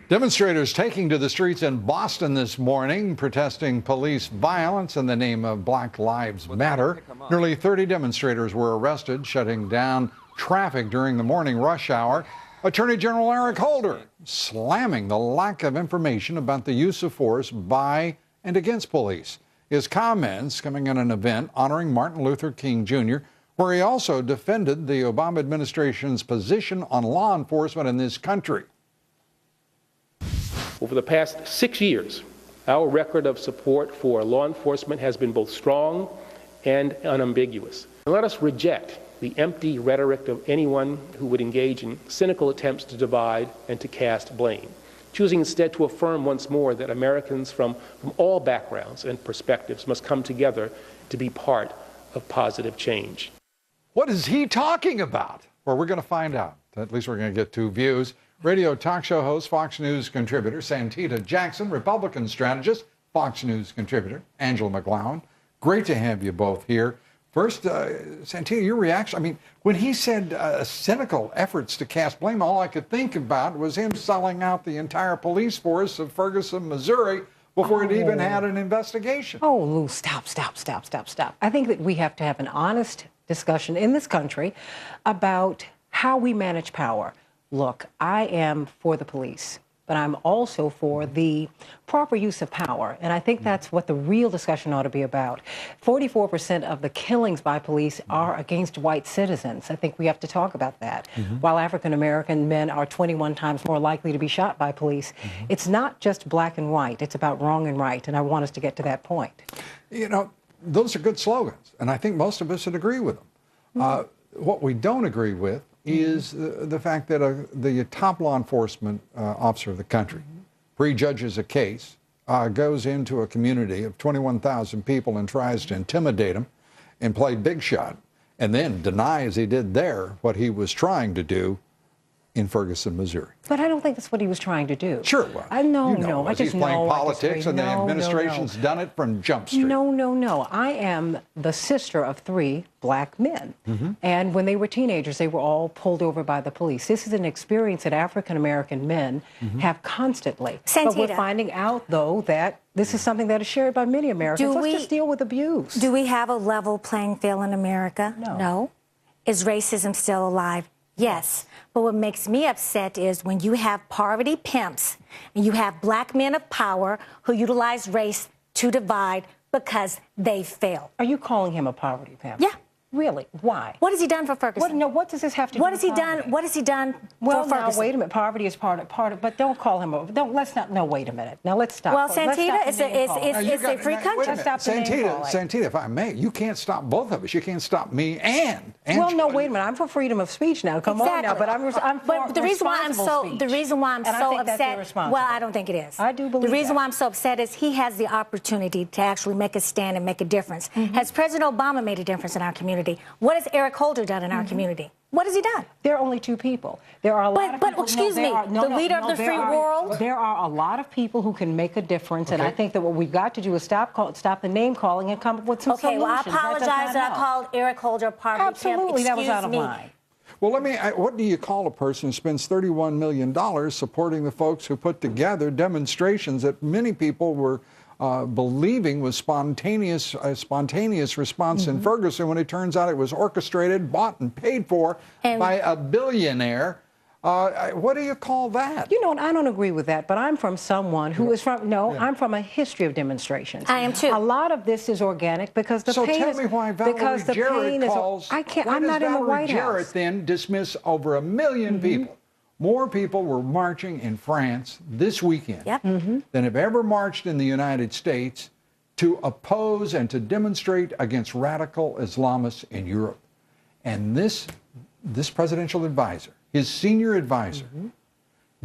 Demonstrators taking to the streets in Boston this morning, protesting police violence in the name of Black Lives Matter. Nearly 30 demonstrators were arrested, shutting down traffic during the morning rush hour. Attorney General Eric Holder slamming the lack of information about the use of force by and against police. His comments coming at an event honoring Martin Luther King Jr., where he also defended the Obama administration's position on law enforcement in this country. Over the past 6 years, our record of support for law enforcement has been both strong and unambiguous. And let us reject the empty rhetoric of anyone who would engage in cynical attempts to divide and to cast blame, choosing instead to affirm once more that Americans from all backgrounds and perspectives must come together to be part of positive change. What is he talking about? Well, we're going to find out. At least we're going to get two views. Radio talk show host, Fox News contributor Santita Jackson, Republican strategist, Fox News contributor Angela McGlowan. Great to have you both here. First, Santita, your reaction. I mean, when he said cynical efforts to cast blame, all I could think about was him selling out the entire police force of Ferguson, Missouri, before it even had an investigation. Oh, Lou, stop. I think that we have to have an honest discussion in this country about how we manage power. Look, I am for the police, but I'm also for the proper use of power. And I think that's what the real discussion ought to be about. 44% of the killings by police are against white citizens. I think we have to talk about that. While African-American men are 21 times more likely to be shot by police, it's not just black and white. It's about wrong and right. And I want us to get to that point. You know, those are good slogans, and I think most of us would agree with them. What we don't agree with is the fact that the top law enforcement officer of the country prejudges a case, goes into a community of 21,000 people and tries to intimidate them and play big shot, and then denies he did there what he was trying to do in Ferguson, Missouri. But I don't think that's what he was trying to do. Sure it was. I know, I just he's playing politics, and the administration's done it from Jump Street. No. I am the sister of 3 black men. And when they were teenagers, they were all pulled over by the police. This is an experience that African-American men have constantly. Santita. But we're finding out, though, that this is something that is shared by many Americans. Let's just deal with abuse. Do we have a level playing field in America? No. Is racism still alive? Yes. But what makes me upset is when you have poverty pimps and you have black men of power who utilize race to divide because they fail. Are you calling him a poverty pimp? Yeah. Really? Why? What has he done for Ferguson? What does this have to do with poverty? What has he done well, for Ferguson? Now, wait a minute. Poverty is part of, but don't call him over. Let's not, no, wait a minute. Now, let's stop. Well, Santita, it's a free country. Santita, if I may, you can't stop both of us. You can't stop me and well, no, wait a minute. I'm for freedom of speech now. Come on now. But I'm for the reason why I'm so upset. Well, I don't think it is. I do believe the reason why I'm so upset is he has the opportunity to actually make a stand and make a difference. Has President Obama made a difference in our community? What has Eric Holder done in our community? What has he done? There are only 2 people. There are a lot of people. But excuse me, the leader of the free world? There are a lot of people who can make a difference, and I think that what we've got to do is stop the name calling and come up with some solutions. Okay, well, I apologize that I called Eric Holder a poverty pimp. Absolutely, that was out of line. Well, what do you call a person who spends $31 million supporting the folks who put together demonstrations that many people were believing was a spontaneous response in Ferguson, when it turns out it was orchestrated, bought, and paid for by a billionaire? What do you call that? You know, I don't agree with that, but I'm from someone who is from, I'm from a history of demonstrations. I am too. A lot of this is organic because the pain is... So tell me why Valerie Jarrett calls... I'm not in the White House. Jarrett then dismiss over 1 million people? More people were marching in France this weekend than have ever marched in the United States to oppose and to demonstrate against radical Islamists in Europe. And this presidential advisor, his senior advisor,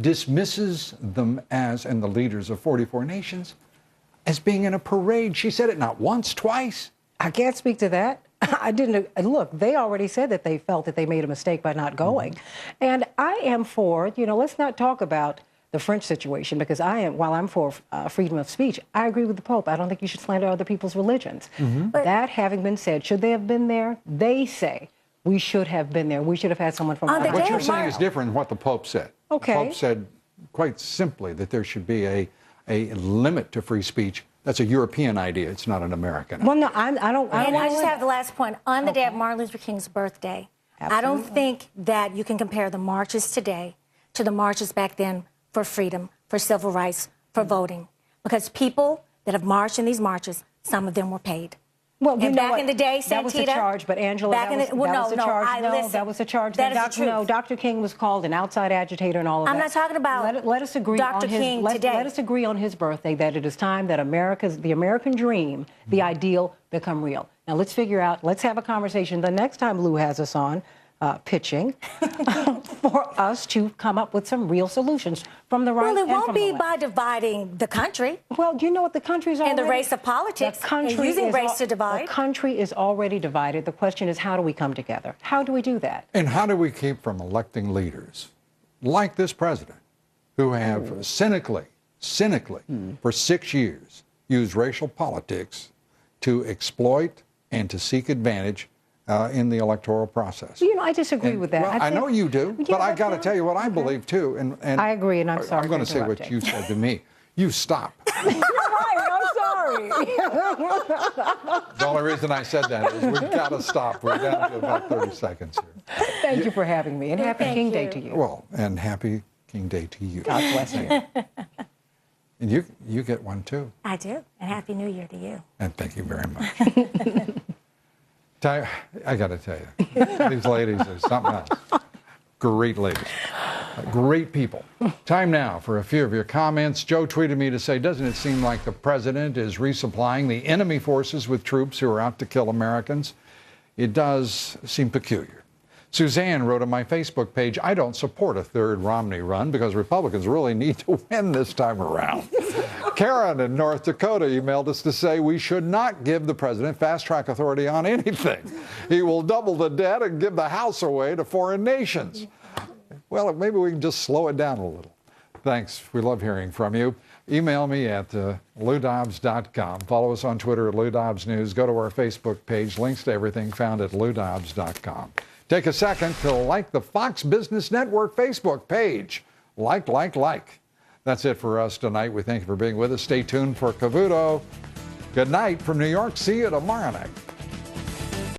dismisses them as, and the leaders of 44 nations, as being in a parade. She said it not once, twice. I can't speak to that. I didn't look. They already said that they felt that they made a mistake by not going, and I am for. Let's not talk about the French situation, because while I'm for freedom of speech, I agree with the Pope. I don't think you should slander other people's religions. But that having been said, should they have been there? They say we should have been there. We should have had someone from. What you're saying is different than what the Pope said. Okay. The Pope said quite simply that there should be a limit to free speech. That's a European idea. It's not an American idea. Well, no, I don't. And I just have the last point. On the day of Martin Luther King's birthday, Absolutely. I don't think that you can compare the marches today to the marches back then for freedom, for civil rights, for voting. Because people that have marched in these marches, some of them were paid. Well, you and know back what? in the day, that was the charge, but Angela, that was the charge. No, that was the charge. That is the truth. No, Dr. King was called an outside agitator and all of that. I'm not talking about let us agree Dr. on his, King today. Let us agree on his birthday that it is time that the American dream, the ideal, become real. Now let's figure out. Let's have a conversation the next time Lou has us on. Pitching for us to come up with some real solutions from the right and from the left. Well, it won't be by dividing the country. Well, you know what? The country's already... In the race of politics, and using race to divide. The country is already divided. The question is, how do we come together? How do we do that? And how do we keep from electing leaders like this president who have cynically, for 6 years, used racial politics to exploit and to seek advantage in the electoral process? You know, I disagree with that. Well, I know you do, but I got to tell you what I believe too. And I agree, and I'm sorry. I'm going to say what you said to me. You stop. You're right. I'm sorry. The only reason I said that is we've got to stop. We're down to about 30 seconds here. Thank you for having me, and happy King Day to you. Well, and happy King Day to you. God bless you. And you get one too. I do, and Happy New Year to you. And thank you very much. I got to tell you, these ladies are something else. Great ladies. Great people. Time now for a few of your comments. Joe tweeted me to say, doesn't it seem like the president is resupplying the enemy forces with troops who are out to kill Americans? It does seem peculiar. Suzanne wrote on my Facebook page, I don't support a third Romney run because Republicans really need to win this time around. Karen in North Dakota emailed us to say we should not give the president fast-track authority on anything. He will double the debt and give the House away to foreign nations. Well, maybe we can just slow it down a little. Thanks. We love hearing from you. Email me at LouDobbs.com. Follow us on Twitter at LouDobbsNews. Go to our Facebook page. Links to everything found at LouDobbs.com. Take a second to like the Fox Business Network Facebook page. Like. That's it for us tonight. We thank you for being with us. Stay tuned for Cavuto. Good night from New York. See you tomorrow night.